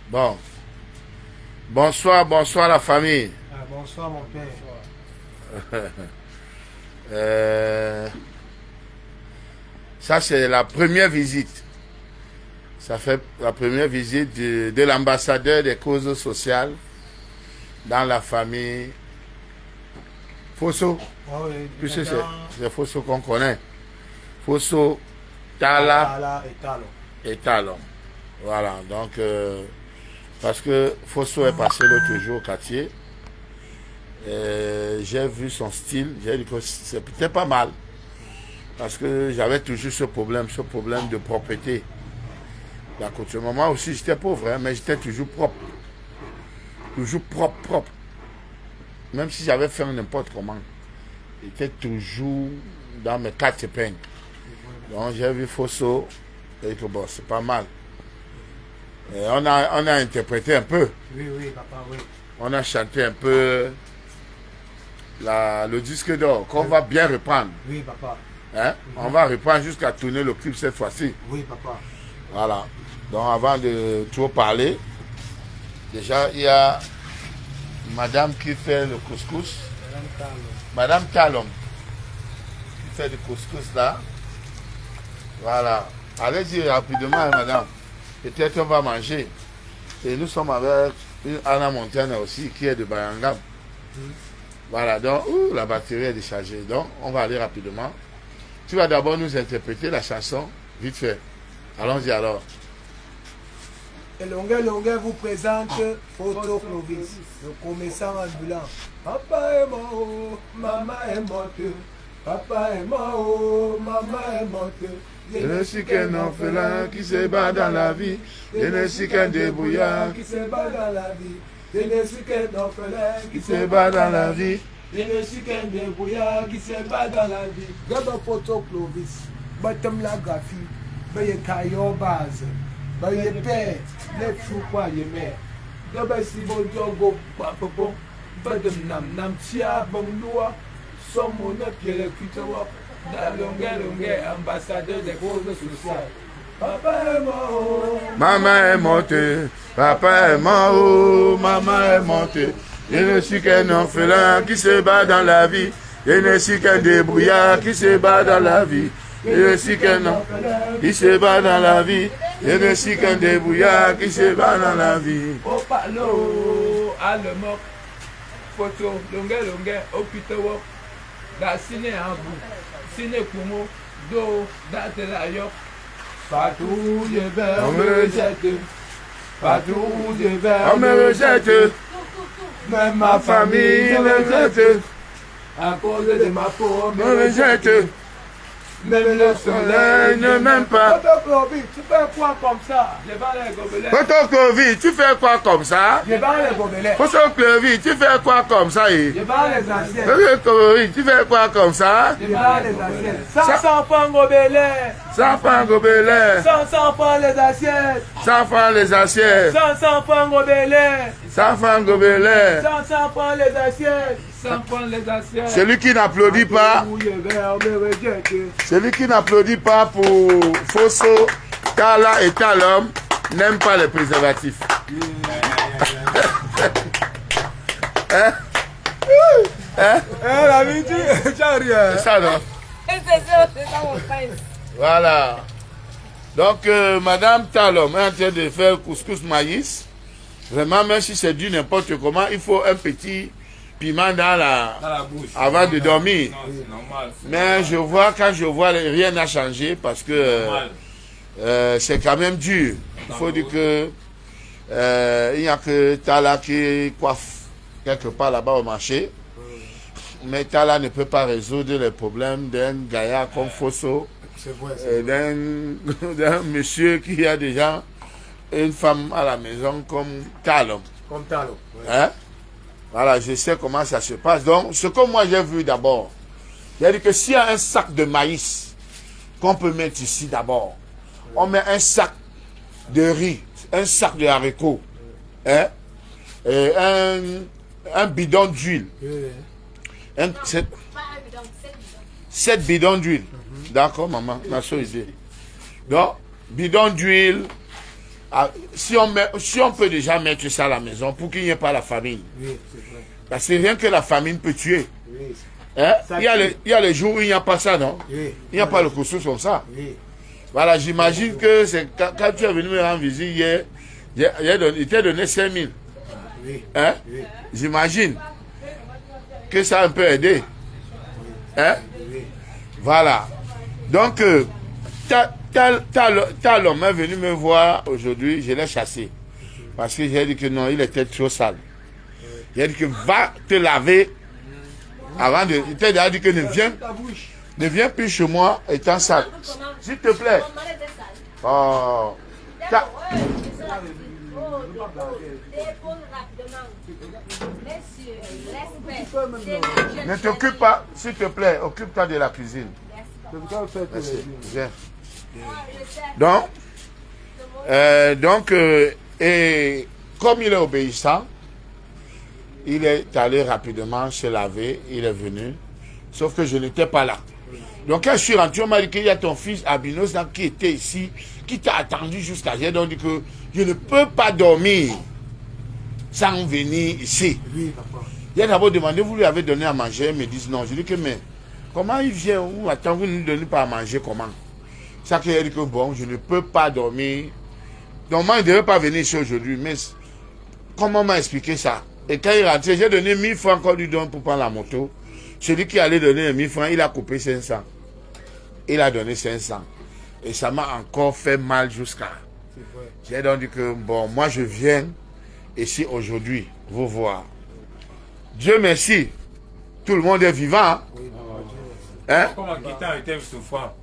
Bon. Bonsoir, bonsoir la famille. Ah, bonsoir mon père. Ça c'est la première visite. Ça fait la première visite de l'ambassadeur des causes sociales dans la famille Fosso. Ah oui, Puisque c'est Fosso qu'on connaît. Fosso, Tala et Talon. Voilà, donc parce que Fosso est passé l'autre jour au quartier. J'ai vu son style, j'ai dit que c'était pas mal. Parce que j'avais toujours ce problème de propreté. D'accoutrement. Moi aussi j'étais pauvre, hein, mais j'étais toujours propre. Toujours propre. Même si j'avais fait n'importe comment. J'étais toujours dans mes quatre épingles. Donc j'ai vu Fosso et que bon, c'est pas mal. Et on a interprété un peu. Oui, papa, oui. On a chanté un peu le disque d'or qu'on va bien reprendre. Oui, papa. Hein? On va reprendre jusqu'à tourner le clip cette fois-ci. Oui, papa. Voilà. Donc avant de trop parler, déjà il y a madame qui fait le couscous. Madame Talon. Qui fait le couscous là. Voilà. Allez-y rapidement, hein, madame. Peut-être on va manger. Et nous sommes avec une Anna Montana aussi qui est de Bayangam. Voilà, donc la batterie est déchargée. Donc on va aller rapidement. Tu vas d'abord nous interpréter la chanson, vite fait. Allons-y alors. Et Longuet vous présente Photo Clovis, le commerçant ambulant. Papa est mort, maman est morte. Papa est mort, maman est morte. Je ne suis qu'un orphelin qui se bat dans la vie. Je ne suis qu'un débrouillard qui se bat dans la vie. Je ne suis qu'un orphelin qui se bat dans la vie. Je ne suis qu'un débrouillard qui se bat dans la vie. Regarde Photo Clovis, bâtiment la graphie, baye caillou base, baye père, les fous quoi les mères. D'abord si bon diogo papa bon, badem nam tia bon loi, son mon pied le cuitewa, la longue ambassadeur des causes sociales. Papa est mort, Maman est morte, papa est mort, maman est morte. Je ne suis qu'un orphelin qui se bat dans la vie. Je ne suis qu'un débrouillard qui se bat dans la vie. Je ne suis qu'un orphelin qui se bat dans la vie. Je ne suis qu'un débrouillard qui se bat dans la vie. au palo, à le moque, photo, longue, au piteau, da ciné en bout, ciné kumo, do, da de la yok. Partout je vais, on me rejette. Partout je vais, On me rejette, même ma famille me rejette. à cause de ma peau, On me rejette, même le soleil ne m'aime pas. Photocopie, tu fais quoi comme ça? Je vais les gobelets. Photocopie, tu fais quoi comme ça? Je vais les gobelets. Photocopie, tu fais quoi comme ça? Je vais les anciens. Photocopie, tu fais quoi comme ça? Je vais les anciens. 100 francs gobelets. 100 francs gobelets, 100 francs les assiettes. 100 francs les assiettes, 100 francs gobelets. 100 francs gobelets. 100 francs les assiettes. 100 francs les assiettes. Celui qui n'applaudit pas, celui qui n'applaudit pas pour Fosso, Tala et Talom n'aime pas les préservatifs. Hein? La vie, tu as rien. C'est ça, non? C'est ça mon prince. Voilà. Donc, Madame Talom est en train de faire couscous maïs. Vraiment, même si c'est du n'importe comment, il faut un petit piment dans la bouche. avant de dormir. Non, c'est normal. Mais je vois, quand je vois, rien n'a changé parce que c'est quand même dur. Il faut dire que il n'y a que Tala qui coiffe quelque part là-bas au marché. Mais Tala ne peut pas résoudre les problèmes d'un gaillard comme Fosso, d'un monsieur qui a déjà une femme à la maison comme Talon. Comme Talo. Hein? Voilà, je sais comment ça se passe. Donc, ce que moi j'ai vu d'abord, c'est-à-dire que s'il y a un sac de maïs qu'on peut mettre ici d'abord, on met un sac de riz, un sac de haricots, hein? Et un bidon d'huile. 7 bidons d'huile. D'accord, maman, ma soeur idée. Donc, bidon d'huile, si on peut déjà mettre ça à la maison pour qu'il n'y ait pas la famine. Oui, c'est vrai. Parce que rien que la famine peut tuer. Oui. Hein? Il y a les jours où il n'y a pas ça, non? Oui. Il n'y a pas le couscous comme ça. Oui. Voilà, j'imagine que c'est quand tu es venu me rendre visite hier, il t'a donné 5 000. Oui. Hein? Oui. J'imagine que ça a un peu aidé. Hein? Oui. Voilà. Donc, l'homme est venu me voir aujourd'hui, je l'ai chassé. Parce que j'ai dit que non, il était trop sale. J'ai dit que va te laver avant de. Il t'a déjà dit que ne viens plus chez moi étant sale. S'il te plaît. Oh. Ne t'occupe pas, s'il te plaît, occupe-toi de la cuisine. Merci. Viens. Donc, et comme il est obéissant, il est allé rapidement se laver, il est venu, sauf que je n'étais pas là. Donc quand je suis rentré, on m'a dit qu'il y a ton fils Abinos qui était ici, qui t'a attendu jusqu'à j'ai donc dit que je ne peux pas dormir sans venir ici. Oui, papa. Il a d'abord demandé, vous lui avez donné à manger, ils me disent non. Je dis que mais comment il vient ou attends, vous ne lui donnez pas à manger comment? Ça qu'il a dit que bon, je ne peux pas dormir. Donc moi, il ne devait pas venir ici aujourd'hui, mais comment m'a expliqué ça? Et quand il rentrait, j'ai donné 1000 francs qu'on lui donne pour prendre la moto. Celui qui allait donner 1000 francs, il a coupé 500. Il a donné 500. Et ça m'a encore fait mal jusqu'à. J'ai donc dit que bon, moi je viens ici aujourd'hui vous voir. Dieu merci. Tout le monde est vivant. Hein? Comme Akitan était souffrant.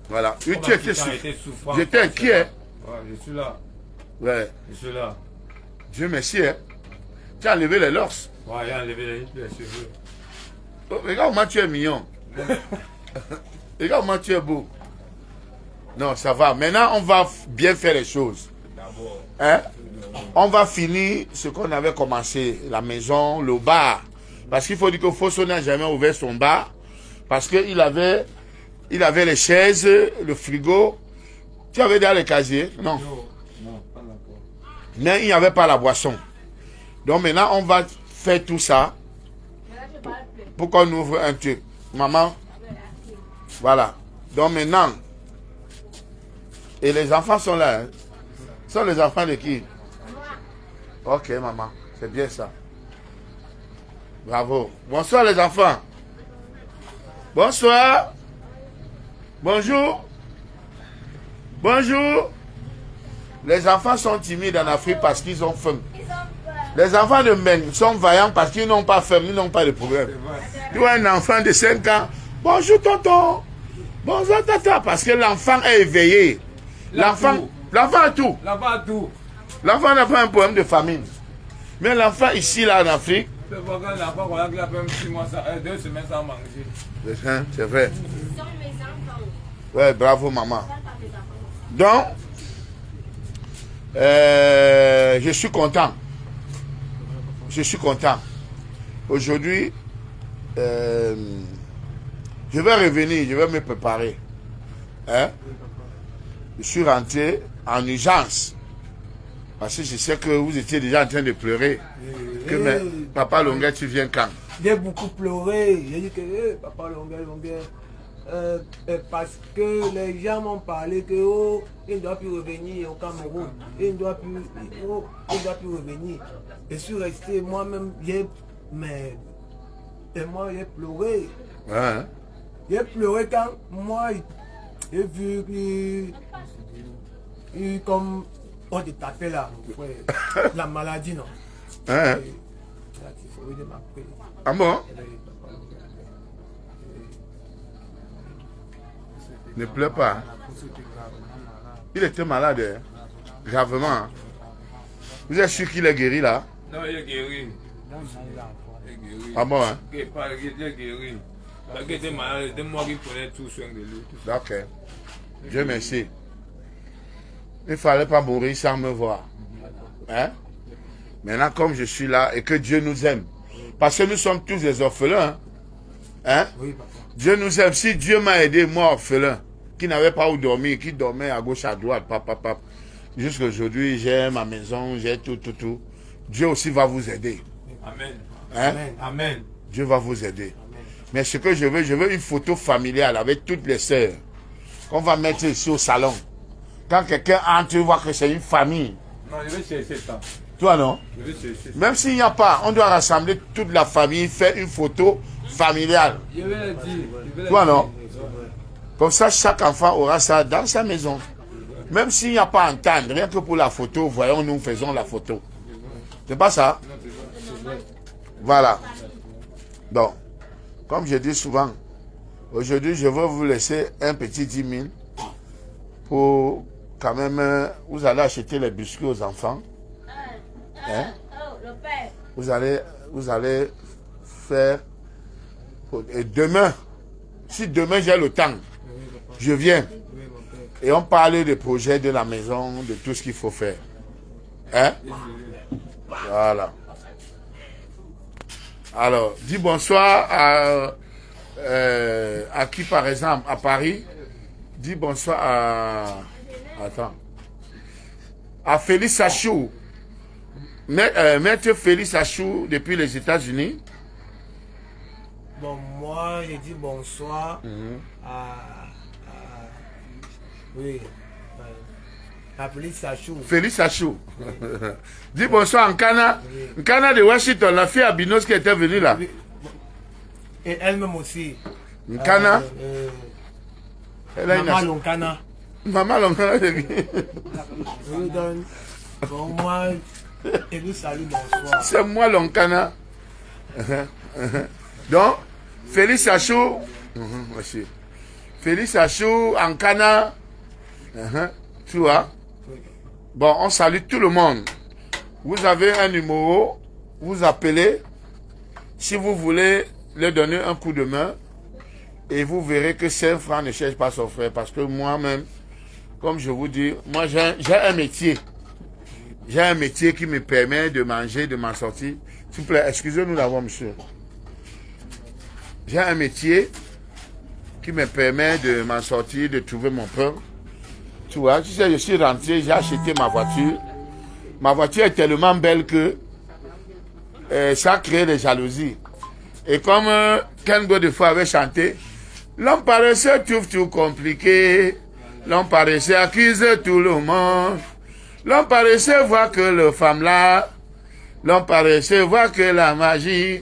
Voilà. Comme Tu étais Akitan était souffrant. J'étais inquiet. Ouais, je suis là. Ouais. Je suis là. Dieu merci. Hein? Tu as enlevé les lorses. Ouais, il a enlevé les cheveux. Oh, regarde comment tu es mignon. Regarde comment tu es beau. Non, ça va. Maintenant, on va bien faire les choses. D'abord. Hein? On va finir ce qu'on avait commencé. La maison, le bar. Parce qu'il faut dire que Fosso n'a jamais ouvert son bar. Parce qu'il avait les chaises, le frigo. Tu avais déjà les casiers? Non. Non, pas encore. Mais il n'y avait pas la boisson. Donc maintenant, on va faire tout ça. Pour qu'on ouvre un truc. Maman. Voilà. Donc maintenant. Et les enfants sont là. Hein? Ce sont les enfants de qui? Ok, maman. C'est bien ça. Bravo. Bonsoir les enfants. Bonsoir. Bonjour. Bonjour. Les enfants sont timides en Afrique parce qu'ils ont faim. Les enfants de Meng sont vaillants parce qu'ils n'ont pas faim, ils n'ont pas de problème. Tu vois un enfant de 5 ans. Bonjour tonton. Bonjour tata. Parce que l'enfant est éveillé. L'enfant a tout. L'enfant a tout. L'enfant n'a pas un problème de famine. Mais l'enfant ici, là, en Afrique. C'est pas quand l'enfant, on a même 6 mois, 2 semaines sans manger. C'est vrai. Ouais, bravo, maman. Donc, je suis content. Je suis content. Aujourd'hui, je vais revenir, je vais me préparer. Hein? Je suis rentré en urgence. Parce que je sais que vous étiez déjà en train de pleurer. Que mais, papa Longuet, tu viens quand? J'ai beaucoup pleuré. J'ai dit que papa Longuet. Parce que les gens m'ont parlé que il ne doit plus revenir au Cameroun. Il ne doit plus revenir. Je suis resté moi-même, j'ai pleuré. Ouais. J'ai pleuré quand moi j'ai vu comme on te tapait là, la maladie non. Hein? Ah bon? Ne pleure pas. Il était malade, hein? Gravement. Hein? Vous êtes sûr qu'il est guéri là? Non, il est guéri. Il est guéri. Ah bon, hein? Il est guéri. Il était malade, c'est moi qui prenais tout soin de lui. D'accord. Dieu merci. Il ne fallait pas mourir sans me voir. Hein? Maintenant, comme je suis là et que Dieu nous aime. Parce que nous sommes tous des orphelins. Hein? Oui, papa. Dieu nous aime. Si Dieu m'a aidé, moi, orphelin, qui n'avait pas où dormir, qui dormait à gauche, à droite, papa. Jusqu'à aujourd'hui, j'ai ma maison, j'ai tout. Dieu aussi va vous aider. Amen. Hein? Amen. Dieu va vous aider. Mais ce que je veux une photo familiale avec toutes les sœurs qu'on va mettre ici au salon. Quand quelqu'un entre, tu vois que c'est une famille. Non, je vais chercher ça. Toi, non? Je vais chercher ça. Même s'il n'y a pas, on doit rassembler toute la famille, faire une photo familiale. Je vais le dire. Toi, non? Comme ça, chaque enfant aura ça dans sa maison. Même s'il n'y a pas à entendre, rien que pour la photo, voyons, nous faisons la photo. C'est pas ça? Voilà. Donc, comme je dis souvent, aujourd'hui, je vais vous laisser un petit 10 000 pour quand même, vous allez acheter les biscuits aux enfants. Hein? Vous allez faire. Et demain, si demain j'ai le temps, je viens. Et on parle des projets de la maison, de tout ce qu'il faut faire. Hein? Voilà. Alors, dis bonsoir à qui, par exemple, à Paris. Dis bonsoir à... Attends. À Félix Achou. Maître Félix Achou, depuis les États-Unis. Bon, moi, je dis bonsoir oui, à Félix Achou. Félix Achou. Dis bonsoir en Cana. En Cana de Washington, la fille Abinos qui était venue là. Et elle-même aussi. En Cana. Maman Loncana. Maman Loncana. Je lui donne. Bon, moi, et nous salue, bonsoir. C'est moi Loncana. Donc, Félix Achou. Merci. Félix Achou en Cana. Tu vois? Bon, on salue tout le monde. Vous avez un numéro, vous appelez. Si vous voulez leur donner un coup de main, et vous verrez que 5 francs ne cherche pas son frère. Parce que moi-même, comme je vous dis, moi j'ai un métier. J'ai un métier qui me permet de manger, de m'en sortir. S'il vous plaît, excusez-nous d'avoir, monsieur. J'ai un métier qui me permet de m'en sortir, de trouver mon pain. Tu vois, tu sais, je suis rentré, j'ai acheté ma voiture. Ma voiture est tellement belle que ça a créé des jalousies. Et comme Ken Godefroid avait chanté, l'homme paresseux trouve tout compliqué. L'homme paresseux accuse tout le monde. L'homme paresseux voit que le femme là. L'homme paresseux voit que la magie.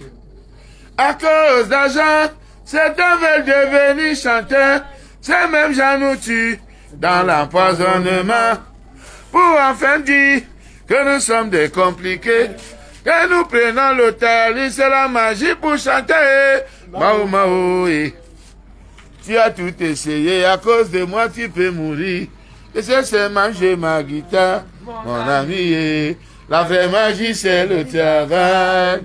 À cause d'argent, certains veulent devenir chanteurs. Ces mêmes gens nous tuent dans l'empoisonnement. Pour enfin dire que nous sommes des compliqués. Que nous prenons l'hôtel, c'est la magie pour chanter. Mao Mao, tu as tout essayé, à cause de moi tu peux mourir. Et c'est manger ma guitare, mon ami. La vraie magie c'est le travail.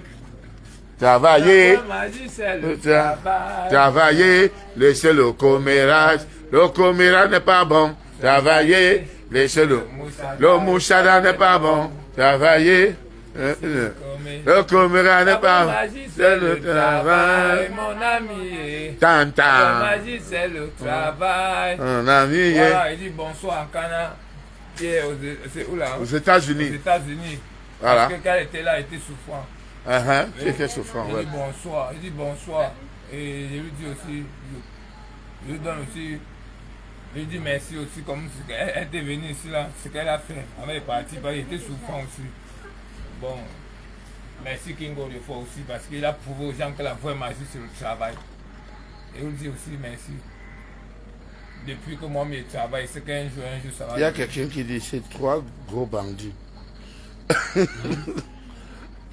Travailler, La magie, c'est le travail. travailler, laissez le commérage. Le commérage n'est pas bon. Travailler, laissez le mouchada n'est pas bon. Travailler. Le commérage n'est pas bon. C'est le travail. Mon ami. Tanta. La magie, c'est le travail. Mon ami. Voilà, il dit bonsoir en Cana. C'est où là? Aux Aux États-Unis. États-Unis. Voilà. Parce que quand elle était là, elle était souffrant. C'était souffrant, Il ouais. dit bonsoir. Il dit bonsoir. Et je lui dis aussi, je lui donne aussi, je lui dis merci aussi, comme elle était venue ici là, ce qu'elle a fait. Elle est partie, il était souffrant aussi. Bon, merci Kingo de fois aussi, parce qu'il a prouvé aux gens que la vraie magie c'est le travail. Et je lui dis aussi merci. Depuis que moi je travaille, c'est qu'un jour ça va. Il y a quelqu'un qui dit c'est 3 gros bandits.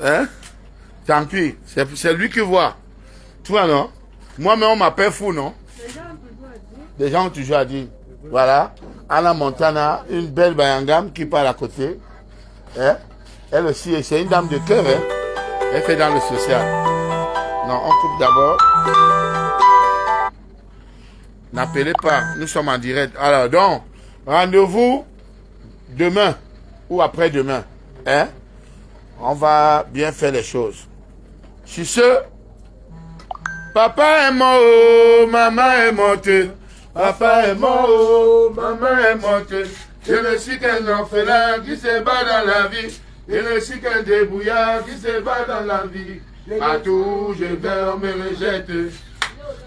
Hein? Tant pis, c'est lui qui voit. Tu vois, non? Moi-même, on m'appelle fou, non? Les gens ont toujours dit. Voilà. Anna Montana, une belle bayangam qui parle à côté. Hein? Elle aussi, c'est une dame de cœur. Hein? Elle fait dans le social. Non, on coupe d'abord. N'appelez pas, nous sommes en direct. Alors, donc, rendez-vous demain ou après-demain. Hein? On va bien faire les choses. Sur ce, papa est mort, maman est morte. Papa est mort, maman est morte. Je ne suis qu'un orphelin qui se bat dans la vie. Je ne suis qu'un débrouillard qui se bat dans la vie. Partout où je vais, on me rejette.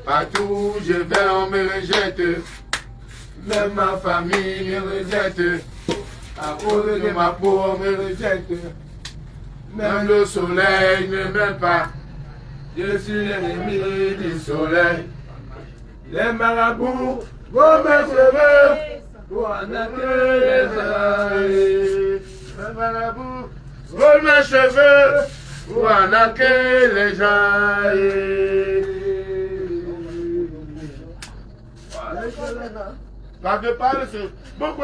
Partout où je vais, on me rejette. Même ma famille me rejette. À cause de ma peau, on me rejette. Même le soleil ne m'aime pas. Je suis l'ennemi du soleil. Les marabouts vont mes cheveux pour arnaquer les oreilles. Les marabouts vont mes cheveux pour arnaquer les gens. Quand je parle, c'est beaucoup.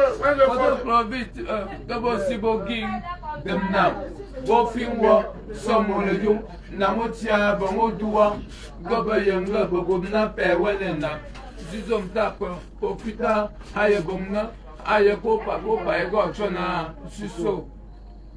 Zizom tapă, popita, aie copa, copa, e gociona, și so.